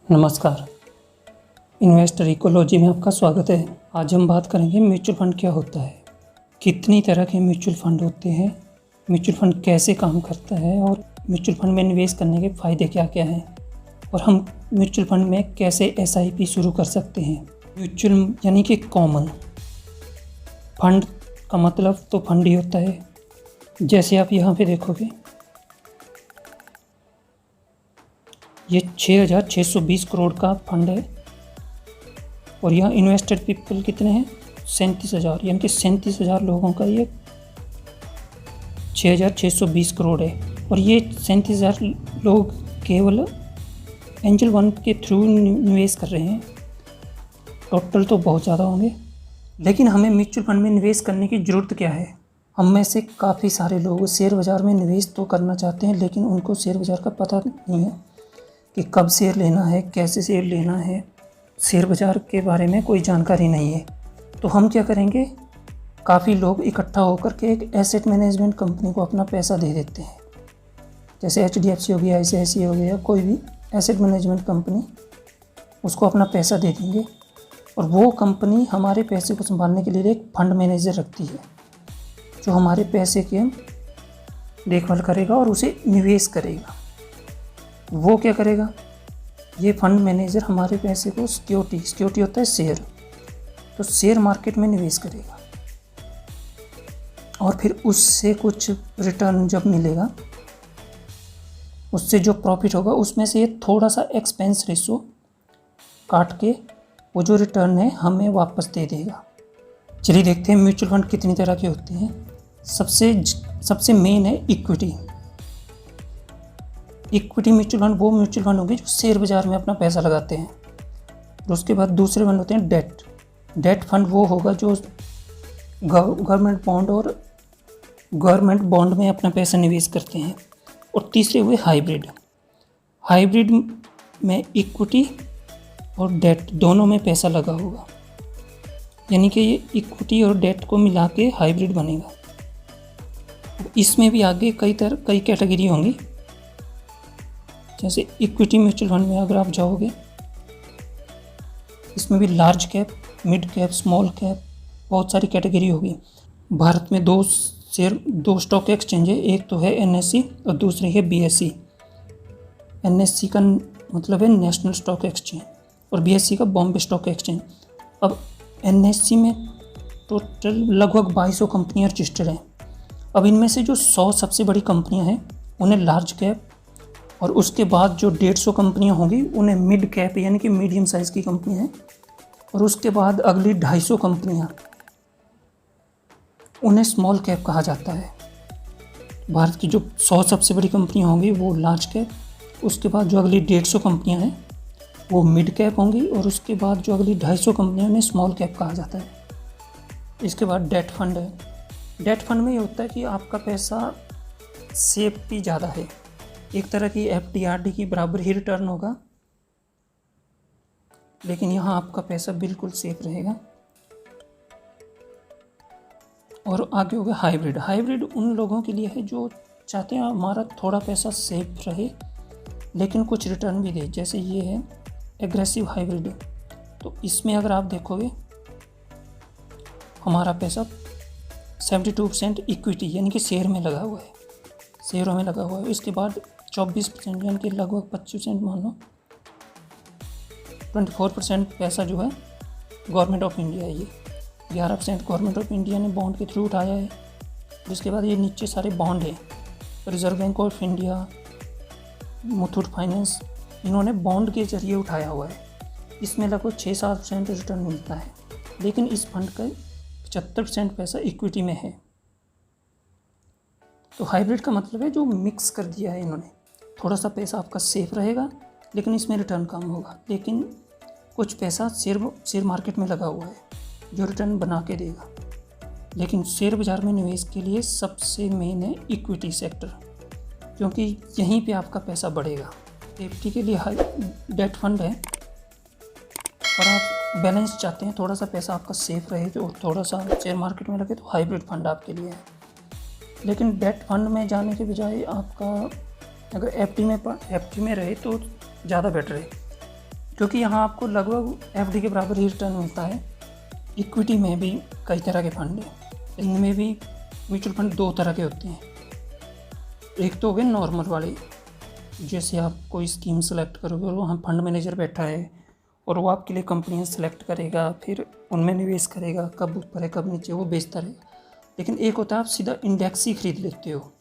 नमस्कार। Investor ecology में आपका स्वागत है। आज हम बात करेंगे म्यूचुअल फंड क्या होता है, कितनी तरह के म्यूचुअल फंड होते हैं, म्यूचुअल फंड कैसे काम करता है और म्यूचुअल फंड में निवेश करने के फ़ायदे क्या क्या हैं और हम म्यूचुअल फंड में कैसे एसआईपी शुरू कर सकते हैं। म्यूचुअल यानी कि कॉमन फंड का मतलब तो फंड ही होता है। जैसे आप यहाँ पे देखोगे ये 6,620 करोड़ का फंड है और यहाँ इन्वेस्टेड पीपल कितने हैं, 37,000, यानी कि 37,000 लोगों का ये 6,620 करोड़ है। और ये 37,000 लोग केवल एंजल वन के थ्रू निवेश कर रहे हैं। टोटल तो बहुत ज़्यादा होंगे, लेकिन हमें म्यूचुअल फंड में निवेश करने की ज़रूरत क्या है। हम में से काफ़ी सारे लोग शेयर बाज़ार में निवेश तो करना चाहते हैं, लेकिन उनको शेयर बाज़ार का पता नहीं है कि कब शेयर लेना है, कैसे शेयर लेना है। शेयर बाज़ार के बारे में कोई जानकारी नहीं है। तो हम क्या करेंगे, काफ़ी लोग इकट्ठा होकर के एक एसेट मैनेजमेंट कंपनी को अपना पैसा दे देते हैं। जैसे HDFC हो गया, ICICI हो गया, कोई भी एसेट मैनेजमेंट कंपनी, उसको अपना पैसा दे देंगे और वो कंपनी हमारे पैसे को संभालने के लिए एक फंड मैनेजर रखती है जो हमारे पैसे की देखभाल करेगा और उसे निवेश करेगा। वो क्या करेगा, ये फंड मैनेजर हमारे पैसे को सिक्योरिटी होता है शेयर, तो शेयर मार्केट में निवेश करेगा और फिर उससे कुछ रिटर्न जब मिलेगा, उससे जो प्रॉफिट होगा उसमें से ये थोड़ा सा एक्सपेंस रेशो काट के वो जो रिटर्न है हमें वापस दे देगा। चलिए देखते हैं म्यूचुअल फंड कितनी तरह के होते हैं। सबसे मेन है इक्विटी म्यूचुअल फंड। वो म्यूचुअल फंड होंगे जो शेयर बाज़ार में अपना पैसा लगाते हैं। और उसके बाद दूसरे फंड होते हैं डेट फंड। वो होगा जो गवर्नमेंट बॉन्ड में अपना पैसा निवेश करते हैं। और तीसरे हुए हाइब्रिड में इक्विटी और डेट दोनों में पैसा लगा होगा, यानी कि ये इक्विटी और डेट को मिला के हाइब्रिड बनेगा। इसमें भी आगे कई कैटेगरी होंगी। जैसे इक्विटी म्यूचुअल फंड में अगर आप जाओगे, इसमें भी large cap, mid cap, small cap, बहुत सारी कैटेगरी होगी। भारत में दो स्टॉक एक्सचेंज है, एक तो है NSE और दूसरी है BSE। NSE का मतलब है नेशनल स्टॉक एक्सचेंज और BSE का बॉम्बे स्टॉक एक्सचेंज। अब NSE में टोटल लगभग 2200 कंपनियाँ रजिस्टर्ड हैं। अब इनमें से जो 100 सबसे बड़ी कंपनियाँ हैं उन्हें लार्ज कैप, और उसके बाद जो 150 कंपनियां होंगी उन्हें मिड कैप यानी कि मीडियम साइज़ की कंपनी है, और उसके बाद अगली 250 कंपनियां उन्हें स्मॉल कैप कहा जाता है। भारत की जो 100 सबसे बड़ी कंपनियां होंगी वो लार्ज कैप, उसके बाद जो अगली 150 कंपनियां हैं वो मिड कैप होंगी, और उसके बाद जो अगली 250 कंपनियां उन्हें स्मॉल कैप कहा जाता है। इसके बाद डेट फंड है। डेट फंड में ये होता है कि आपका पैसा सेफ्टी ज़्यादा है, एक तरह की FD/RD की बराबर ही रिटर्न होगा, लेकिन यहाँ आपका पैसा बिल्कुल सेफ रहेगा। और आगे हो गया हाइब्रिड उन लोगों के लिए है जो चाहते हैं हमारा थोड़ा पैसा सेफ रहे लेकिन कुछ रिटर्न भी दे। जैसे ये है एग्रेसिव हाइब्रिड। तो इसमें अगर आप देखोगे हमारा पैसा 72% इक्विटी यानी कि शेयरों में लगा हुआ है। इसके बाद 24% यानी कि लगभग 25% मान लो, 24% पैसा जो है गवर्नमेंट ऑफ इंडिया है। ये 11% गवर्नमेंट ऑफ इंडिया ने बॉन्ड के थ्रू उठाया है। जिसके बाद ये नीचे सारे बॉन्ड हैं, reserve bank of India, Muthoot finance, इन्होंने बॉन्ड के जरिए उठाया हुआ है। इसमें लगभग 6-7% रिटर्न मिलता है, लेकिन इस फंड का 75% पैसा इक्विटी में है। तो हाइब्रिड का मतलब है जो मिक्स कर दिया है इन्होंने। थोड़ा सा पैसा आपका सेफ रहेगा लेकिन इसमें रिटर्न कम होगा, लेकिन कुछ पैसा शेयर मार्केट में लगा हुआ है जो रिटर्न बना के देगा। लेकिन शेयर बाज़ार में निवेश के लिए सबसे मेन है इक्विटी सेक्टर, क्योंकि यहीं पे आपका पैसा बढ़ेगा। सेफ्टी के लिए डेट फंड है, और आप बैलेंस चाहते हैं, थोड़ा सा पैसा आपका सेफ रहे और थोड़ा सा शेयर मार्केट में लगे, तो हाइब्रिड फंड आपके लिए है। लेकिन डेट फंड में जाने के बजाय आपका अगर FD में रहे तो ज़्यादा बेटर है, क्योंकि यहाँ आपको लगभग एफडी के बराबर ही रिटर्न मिलता है। इक्विटी में भी कई तरह के फंड हैं, इनमें भी म्यूचुअल फंड दो तरह के होते हैं। एक तो हो गए नॉर्मल वाले, जैसे आप कोई स्कीम सेलेक्ट करोगे और वहाँ फंड मैनेजर बैठा है और वो आपके लिए कंपनियाँ सेलेक्ट करेगा, फिर उनमें निवेश करेगा, कब ऊपर है कब नीचे वो बेचता रहेगा। लेकिन एक होता है आप सीधा इंडेक्स ही खरीद लेते हो,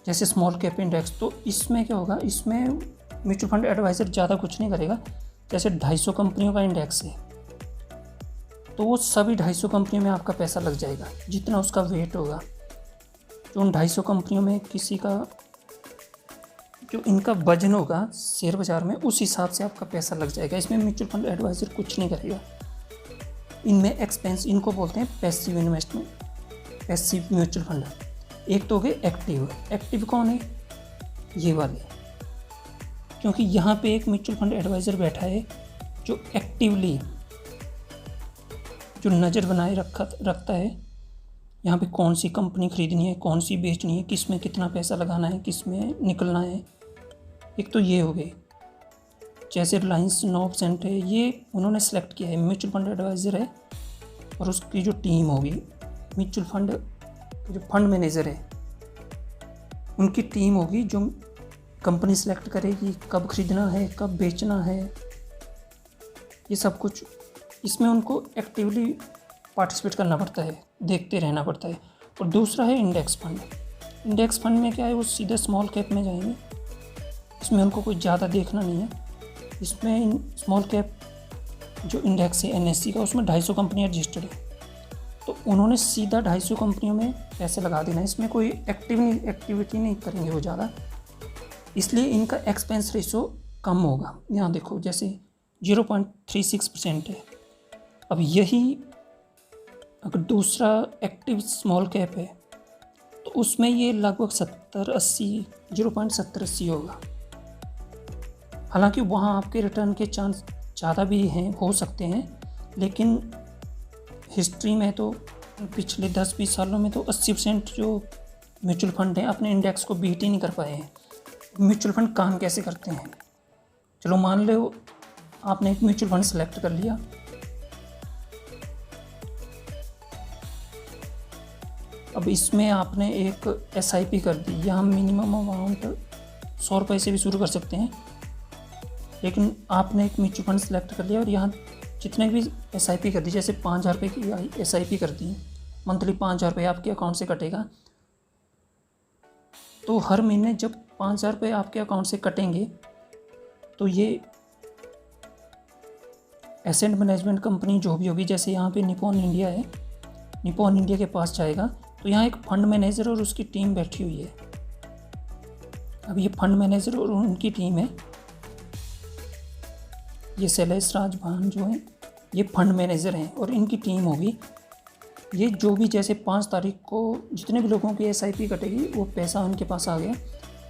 जैसे स्मॉल कैप इंडेक्स। तो इसमें क्या होगा, इसमें म्यूचुअल फंड एडवाइज़र ज़्यादा कुछ नहीं करेगा। जैसे 250 कंपनियों का इंडेक्स है तो वो सभी 250 कंपनियों में आपका पैसा लग जाएगा, जितना उसका वेट होगा। जो उन 250 कंपनियों में किसी का जो इनका वजन होगा शेयर बाज़ार में, उस हिसाब से आपका पैसा लग जाएगा। इसमें म्यूचुअल फंड एडवाइज़र कुछ नहीं करेगा। इनमें एक्सपेंस, इनको बोलते हैं passive investment, passive mutual fund. एक तो हो गए एक्टिव। एक्टिव कौन है? ये वाले, क्योंकि यहाँ पे एक म्यूचुअल फंड एडवाइज़र बैठा है जो एक्टिवली जो नज़र बनाए रखता है यहाँ पे कौन सी कंपनी खरीदनी है, कौन सी बेचनी है, किस में कितना पैसा लगाना है, किस में निकलना है। एक तो ये हो गए, जैसे रिलायंस 9% है, ये उन्होंने सेलेक्ट किया है, म्यूचुअल फंड एडवाइज़र है और उसकी जो टीम होगी, म्यूचुअल फंड जो फंड मैनेजर है उनकी टीम होगी जो कंपनी सेलेक्ट करेगी, कब खरीदना है, कब बेचना है, ये सब कुछ। इसमें उनको एक्टिवली पार्टिसिपेट करना पड़ता है, देखते रहना पड़ता है। और दूसरा है इंडेक्स फंड। इंडेक्स फंड में क्या है, वो सीधे स्मॉल कैप में जाएंगे, इसमें उनको कुछ ज़्यादा देखना नहीं है। इसमें स्मॉल कैप जो इंडेक्स है NSE का, उसमें 250 कंपनियाँ रजिस्टर्ड है, तो उन्होंने सीधा 250 कंपनियों में पैसे लगा देना है। इसमें कोई एक्टिविटी नहीं करेंगे वो ज़्यादा, इसलिए इनका एक्सपेंस रेशो कम होगा। यहाँ देखो जैसे 0.36% है। अब यही अगर दूसरा एक्टिव स्मॉल कैप है तो उसमें ये लगभग 0.70-80 होगा। हालांकि वहाँ आपके रिटर्न के चांस ज़्यादा भी हैं, हो सकते हैं, लेकिन हिस्ट्री में तो पिछले 10-20 सालों में तो 80% जो म्यूचुअल फंड हैं अपने इंडेक्स को बीट ही नहीं कर पाए हैं। म्यूचुअल फंड काम कैसे करते हैं, चलो मान लो आपने एक म्यूचुअल फंड सेलेक्ट कर लिया, अब इसमें आपने एक SIP कर दी। यहाँ मिनिमम अमाउंट 100 रुपये से भी शुरू कर सकते हैं, लेकिन आपने एक म्यूचुअल फंड सेलेक्ट कर लिया और यहाँ जितने भी SIP कर दी, जैसे 5,000 रुपये की SIP कर दी, मंथली 5,000 रुपये आपके अकाउंट से कटेगा। तो हर महीने जब 5,000 रुपये आपके अकाउंट से कटेंगे तो ये एसेट मैनेजमेंट कंपनी जो भी होगी, जैसे यहाँ पे निपॉन इंडिया है, निपॉन इंडिया के पास जाएगा तो यहाँ एक फंड मैनेजर और उसकी टीम बैठी हुई है। अब ये फंड मैनेजर और उनकी टीम है, ये शैलेश राजभान जो है ये फंड मैनेजर हैं और इनकी टीम होगी। ये जो भी जैसे 5 तारीख को जितने भी लोगों की SIP कटेगी वो पैसा उनके पास आ गया,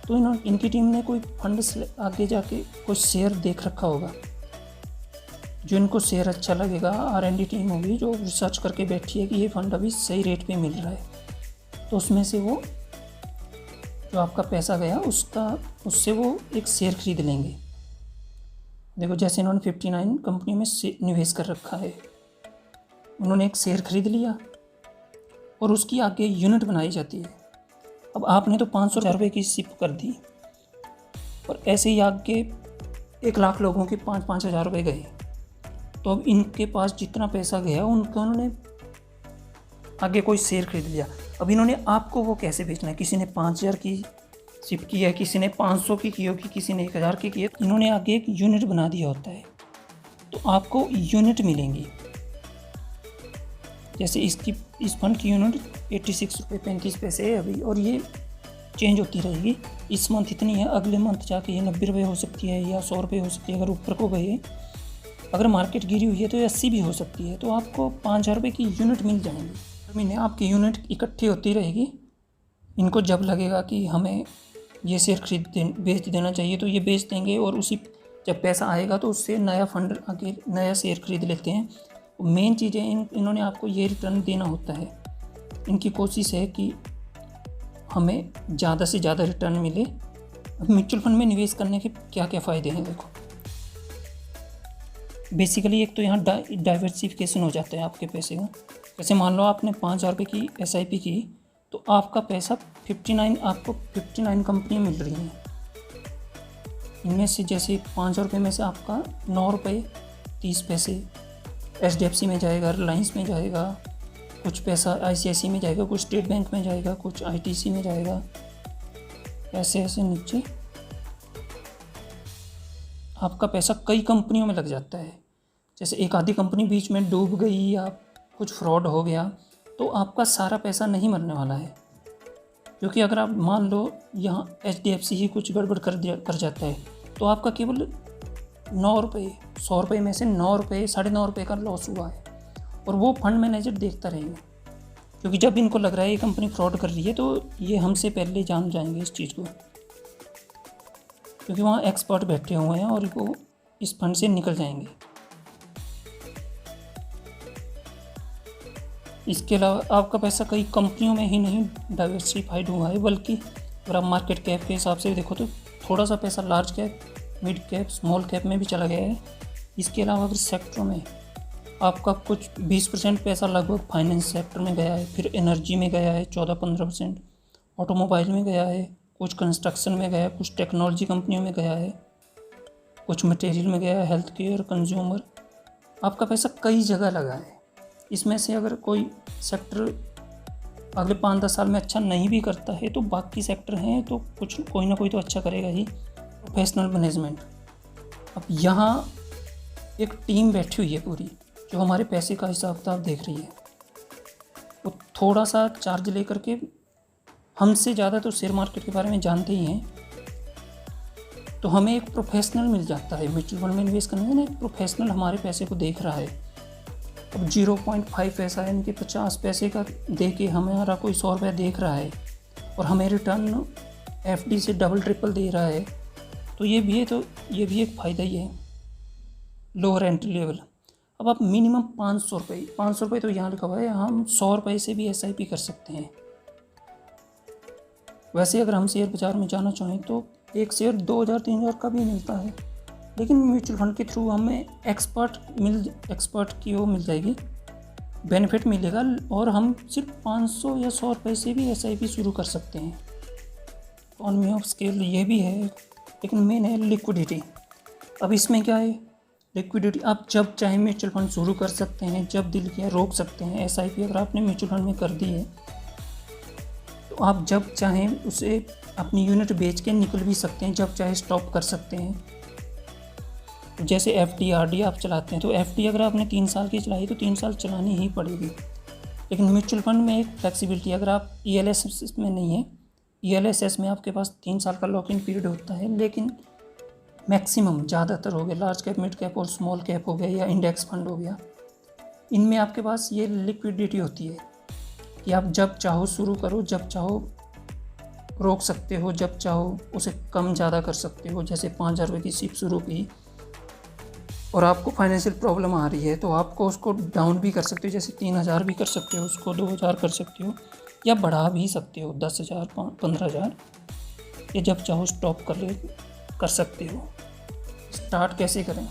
तो इनकी टीम ने कोई फंड आगे जाके कोई शेयर देख रखा होगा, जो इनको शेयर अच्छा लगेगा। R&D टीम होगी जो रिसर्च करके बैठी है कि ये फंड अभी सही रेट पे मिल रहा है, तो उसमें से वो जो आपका पैसा गया उससे वो एक शेयर खरीद लेंगे। देखो जैसे इन्होंने 59 कंपनी में निवेश कर रखा है, उन्होंने एक शेयर खरीद लिया और उसकी आगे यूनिट बनाई जाती है। अब आपने तो 500 रुपये की सिप कर दी और ऐसे ही आगे 1 लाख लोगों के 5-5 हज़ार रुपये गए, तो अब इनके पास जितना पैसा गया उन्होंने आगे कोई शेयर खरीद लिया। अब इन्होंने आपको वो कैसे बेचना है, किसी ने 5,000 की सिप की है, किसी ने 500 की होगी, किसी ने 1,000 की है, इन्होंने आगे एक यूनिट बना दिया होता है, तो आपको यूनिट मिलेंगी। जैसे इस फंड की यूनिट 86 रुपये 35 पैसे है अभी, और ये चेंज होती रहेगी। इस मंथ इतनी है, अगले मंथ जाके ये 90 रुपये हो सकती है या 100 रुपये हो सकती है। अगर ऊपर को गए, अगर मार्केट गिरी हुई है तो 80 भी हो सकती है, तो आपको 5,000 रुपये की यूनिट मिल जाएंगी। हर महीने आपकी यूनिट इकट्ठी होती रहेगी। इनको जब लगेगा कि हमें ये शेयर बेच देना चाहिए तो ये बेच देंगे, और उसी जब पैसा आएगा तो उससे नया फंड आगे नया शेयर खरीद लेते हैं। मेन चीज़ें इन्होंने आपको ये रिटर्न देना होता है। इनकी कोशिश है कि हमें ज़्यादा से ज़्यादा रिटर्न मिले। अब म्यूचुअल फंड में निवेश करने के क्या क्या फ़ायदे हैं देखो। बेसिकली एक तो यहाँ डाइवर्सिफिकेशन हो जाता है आपके पैसे का। जैसे मान लो आपने 5,000 रुपये की SIP की, तो आपका पैसा 59 कंपनी मिल रही हैं। इनमें से जैसे 5,000 रुपये में से आपका 9 रुपये 30 पैसे HDFC में जाएगा, रिलायंस में जाएगा, कुछ पैसा ICICI में जाएगा, कुछ स्टेट बैंक में जाएगा, कुछ ITC में जाएगा, ऐसे ऐसे नीचे आपका पैसा कई कंपनियों में लग जाता है। जैसे एक आधी कंपनी बीच में डूब गई या कुछ फ्रॉड हो गया तो आपका सारा पैसा नहीं मरने वाला है। क्योंकि अगर आप मान लो यहाँ HDFC ही कुछ गड़बड़ कर जाता है तो आपका केवल 9 रुपये 100 रुपये में से 9 रुपये 9.5 रुपये का लॉस हुआ है, और वो फंड मैनेजर देखता रहेगा। क्योंकि जब इनको लग रहा है ये कंपनी फ्रॉड कर रही है तो ये हमसे पहले जान जाएंगे इस चीज़ को, क्योंकि वहाँ एक्सपर्ट बैठे हुए हैं और वो इस फंड से निकल जाएंगे। इसके अलावा आपका पैसा कई कंपनियों में ही नहीं डाइवर्सिफाइड हुआ है, बल्कि अगर आप मार्केट कैप के हिसाब से देखो तो थोड़ा सा पैसा large cap, mid cap, small cap में भी चला गया है। इसके अलावा अगर सेक्टरों में आपका कुछ 20% पैसा लगभग फाइनेंस सेक्टर में गया है, फिर एनर्जी में गया है 14-15%, ऑटोमोबाइल में गया है, कुछ कंस्ट्रक्शन में गया है, कुछ टेक्नोलॉजी कंपनियों में गया है, कुछ मटेरियल में गया है, हेल्थ केयर, कंज्यूमर। आपका पैसा कई जगह लगा है। इसमें से अगर कोई सेक्टर अगले 5-10 साल में अच्छा नहीं भी करता है तो बाकी सेक्टर हैं तो कुछ कोई ना कोई तो अच्छा करेगा ही। प्रोफेशनल मैनेजमेंट, अब यहाँ एक टीम बैठी हुई है पूरी जो हमारे पैसे का हिसाब किताब देख रही है। वो थोड़ा सा चार्ज लेकर के हमसे ज़्यादा तो शेयर मार्केट के बारे में जानते ही हैं, तो हमें एक प्रोफेशनल मिल जाता है। म्यूचुअल फंड में इन्वेस्ट करने में एक प्रोफेशनल हमारे पैसे को देख रहा है। अब 0.5 पैसा यानी कि 50 पैसे का दे के हमारा कोई 100 रुपया देख रहा है और हमें रिटर्न FD से डबल ट्रिपल दे रहा है, तो ये भी एक फ़ायदा ही है। Lower entry level. अब आप मिनिमम 500 रुपये तो यहाँ लिखा हुआ है, हम 100 रुपये से भी SIP कर सकते हैं। वैसे अगर हम शेयर बाज़ार में जाना चाहें तो एक शेयर 2,000-3,000 का भी मिलता है, लेकिन म्यूचुअल फंड के थ्रू हमें एक्सपर्ट की वो मिल जाएगी, बेनिफिट मिलेगा, और हम सिर्फ 500 या 100 रुपये से भी SIP शुरू कर सकते हैं। इकोनॉमी ऑफ स्केल ये भी है, लेकिन मेन है लिक्विडिटी। अब इसमें क्या है, लिक्विडिटी आप जब चाहे म्यूचुअल फंड शुरू कर सकते हैं, जब दिल किया रोक सकते हैं। SIP अगर आपने म्यूचुअल फंड में कर दी है तो आप जब चाहें उसे अपनी यूनिट बेच के निकल भी सकते हैं, जब चाहे स्टॉप कर सकते हैं। जैसे FD RD आप चलाते हैं तो FD अगर आपने 3 साल की चलाई तो 3 साल चलानी ही पड़ेगी। लेकिन म्यूचुअल फंड में एक फ्लेक्सिबिलिटी, अगर आप ELSS में नहीं है, ELSS में आपके पास 3 साल का लॉक इन पीरियड होता है, लेकिन मैक्सिमम ज़्यादातर हो गया लार्ज कैप, मिड कैप और स्मॉल कैप हो गया या इंडेक्स फंड हो गया, इनमें आपके पास ये लिक्विडिटी होती है कि आप जब चाहो शुरू करो, जब चाहो रोक सकते हो, जब चाहो उसे कम ज़्यादा कर सकते हो। जैसे 5,000 रुपये की SIP शुरू की और आपको फाइनेंशियल प्रॉब्लम आ रही है तो आपको उसको डाउन भी कर सकते हो, जैसे 3,000 भी कर सकते हो, उसको 2,000 कर सकते हो, या बढ़ा भी सकते हो 10,000 15,000, या जब चाहो स्टॉप कर सकते हो। स्टार्ट कैसे करें,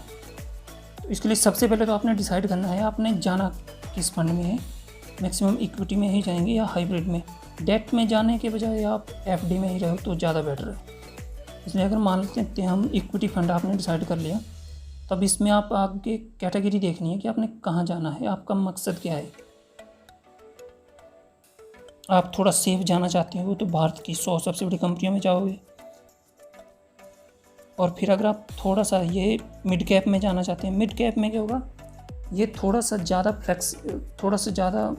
तो इसके लिए सबसे पहले तो आपने डिसाइड करना है आपने जाना किस फंड में है। मैक्सिमम इक्विटी में ही जाएंगे या हाइब्रिड में। डेट में जाने के बजाय आप FD में ही रहो तो ज़्यादा बेटर है। इसलिए अगर मान लेते हैं हम इक्विटी फंड आपने डिसाइड कर लिया, तब इसमें आप आगे कैटेगरी देखनी है कि आपने कहाँ जाना है, आपका मकसद क्या है। आप थोड़ा सेफ जाना चाहते हो तो भारत की 100 सबसे बड़ी कंपनियों में जाओगे, और फिर अगर आप थोड़ा सा ये मिड कैप में जाना चाहते हैं, मिड कैप में क्या होगा, ये थोड़ा सा ज़्यादा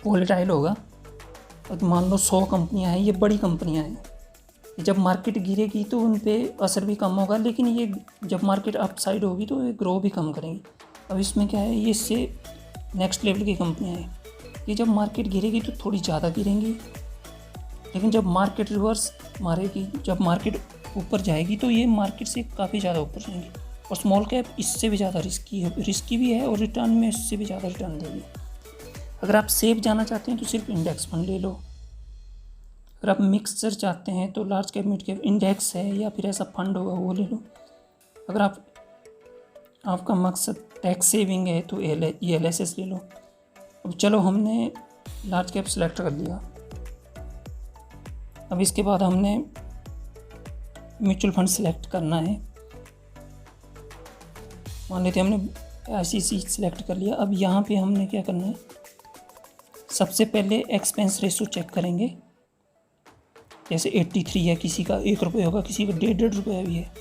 वोलेटाइल होगा। तो मान लो 100 कंपनियां हैं, ये बड़ी कंपनियां हैं, जब मार्केट गिरेगी तो उन पे असर भी कम होगा, लेकिन ये जब मार्केट अप साइड होगी तो ये ग्रो भी कम करेंगी। अब इसमें क्या है, ये इससे नेक्स्ट लेवल की कंपनियां हैं, ये जब मार्केट गिरेगी तो थोड़ी ज़्यादा गिरेंगी, लेकिन जब मार्केट रिवर्स मारेगी, जब मार्केट ऊपर जाएगी तो ये मार्केट से काफ़ी ज़्यादा ऊपर जाएंगी। और स्मॉल कैप इससे भी ज़्यादा रिस्की भी है और रिटर्न में इससे भी ज़्यादा रिटर्न देगी। अगर आप सेफ जाना चाहते हैं तो सिर्फ इंडेक्स फंड ले लो। अगर आप मिक्सचर चाहते हैं तो large cap, mid cap, index है या फिर ऐसा फंड होगा वो ले लो। अगर आप आपका मकसद टैक्स सेविंग है तो ये LSS ले लो। अब चलो हमने लार्ज कैप सेलेक्ट कर लिया। अब इसके बाद हमने म्यूचुअल फंड सेलेक्ट करना है। मान लेते हमने ICC सेलेक्ट कर लिया। अब यहाँ पे हमने क्या करना है, सबसे पहले एक्सपेंस रेशो चेक करेंगे। जैसे 83 है, किसी का 1 रुपये होगा, किसी का 1.5 रुपये भी है।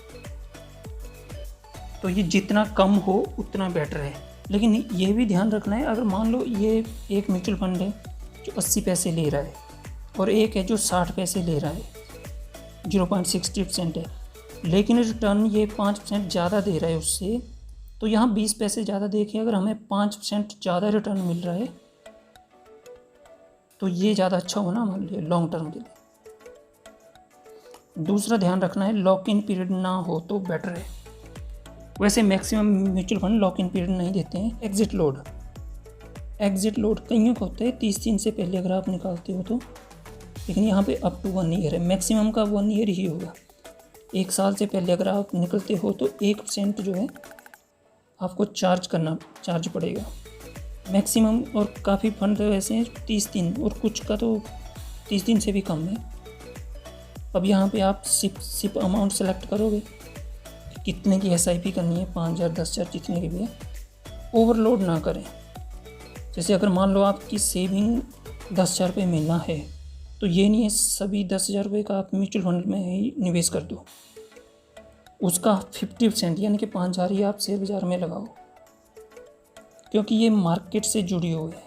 तो ये जितना कम हो उतना बेटर है। लेकिन ये भी ध्यान रखना है, अगर मान लो ये एक म्यूचुअल फंड है जो 80 पैसे ले रहा है और एक है जो 60 पैसे ले रहा है, 0.60% है, लेकिन रिटर्न ये 5% ज़्यादा दे रहा है उससे, तो यहाँ 20 पैसे ज़्यादा देखिए, अगर हमें 5% ज़्यादा रिटर्न मिल रहा है तो ये ज़्यादा अच्छा होना हमारे लिए लॉन्ग टर्म के लिए। दूसरा ध्यान रखना है, लॉक इन पीरियड ना हो तो बेटर है। वैसे maximum mutual fund lock in period नहीं देते हैं। एग्जिट लोड कईयों का होता है 30 दिन से पहले अगर आप निकालते हो तो, लेकिन यहाँ पे अप टू 1 ईयर है। मैक्सिमम का 1 ईयर ही होगा। 1 साल से पहले अगर आप निकलते हो तो 1% जो है आपको चार्ज पड़ेगा मैक्सिमम। और काफ़ी फंड वैसे हैं 30 दिन, और कुछ का तो 30 दिन से भी कम है। अब यहाँ पे आप सिप अमाउंट सेलेक्ट करोगे, कितने की SIP करनी है, 5,000 10,000 जितने की भी है। ओवरलोड ना करें। जैसे अगर मान लो आपकी सेविंग 10,000 रुपये महीना है, तो ये नहीं है सभी 10,000 रुपये का आप म्यूचुअल फंड में ही निवेश कर दो। उसका 50% यानी कि 5,000 ही आप शेयर बाज़ार में लगाओ, क्योंकि ये मार्केट से जुड़ी हुई है।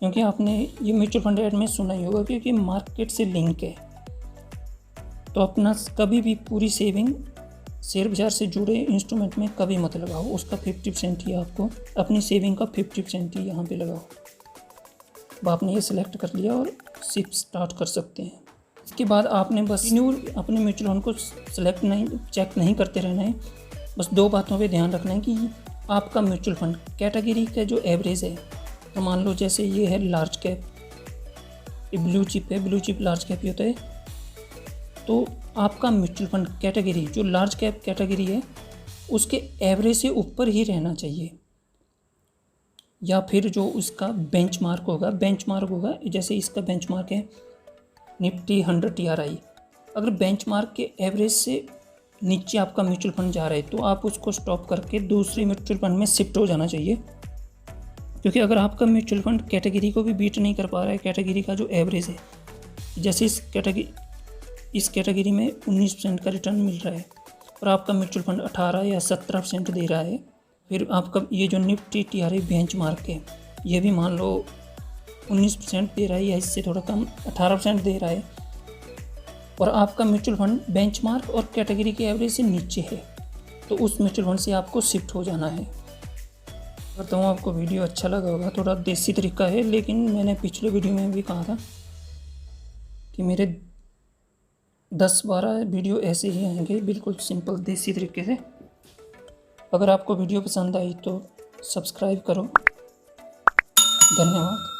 क्योंकि आपने ये म्यूचुअल फंड ऐड में सुना ही होगा, क्योंकि मार्केट से लिंक है। तो अपना कभी भी पूरी सेविंग शेयर बाज़ार से जुड़े इंस्ट्रूमेंट में कभी मत लगाओ। उसका 50% ही आपको, अपनी सेविंग का 50% ही यहाँ पे लगाओ। अब आपने ये सिलेक्ट कर लिया और सिप स्टार्ट कर सकते हैं। इसके बाद आपने बस अपने म्यूचुअल फंड को चेक नहीं करते रहना है। बस 2 बातों पे ध्यान रखना है कि आपका म्यूचुअल फंड कैटेगरी का जो एवरेज है, तो मान लो जैसे ये है लार्ज कैप, ये ब्लू चिप है, ब्लू चिप लार्ज कैप ही होता है। तो आपका म्यूचुअल फंड कैटेगरी जो लार्ज कैप कैटेगरी है उसके एवरेज से ऊपर ही रहना चाहिए, या फिर जो उसका बेंचमार्क होगा। जैसे इसका बेंचमार्क है निफ्टी 100 TRI। अगर बेंचमार्क के एवरेज से नीचे आपका म्यूचुअल फंड जा रहा है तो आप उसको स्टॉप करके दूसरी म्यूचुअल फंड में शिफ्ट हो जाना चाहिए। क्योंकि अगर आपका म्यूचुअल फंड कैटेगरी को भी बीट नहीं कर पा रहा है, कैटेगरी का जो एवरेज है, जैसे इस कैटेगरी में 19% का रिटर्न मिल रहा है और आपका म्यूचुअल फंड 18 या 17% दे रहा है, फिर आपका ये जो निफ्टी TRI बेंचमार्क है ये भी मान लो 19% दे रहा है या इससे थोड़ा कम 18% दे रहा है, और आपका म्यूचुअल फंड बेंचमार्क और कैटेगरी के एवरेज से नीचे है, तो उस म्यूचुअल फंड से आपको शिफ्ट हो जाना है। करता हूँ आपको वीडियो अच्छा लगा होगा। थोड़ा देसी तरीका है, लेकिन मैंने पिछले वीडियो में भी कहा था कि मेरे 10-12 वीडियो ऐसे ही आएंगे, बिल्कुल सिंपल देसी तरीके से। अगर आपको वीडियो पसंद आई तो सब्सक्राइब करो। धन्यवाद।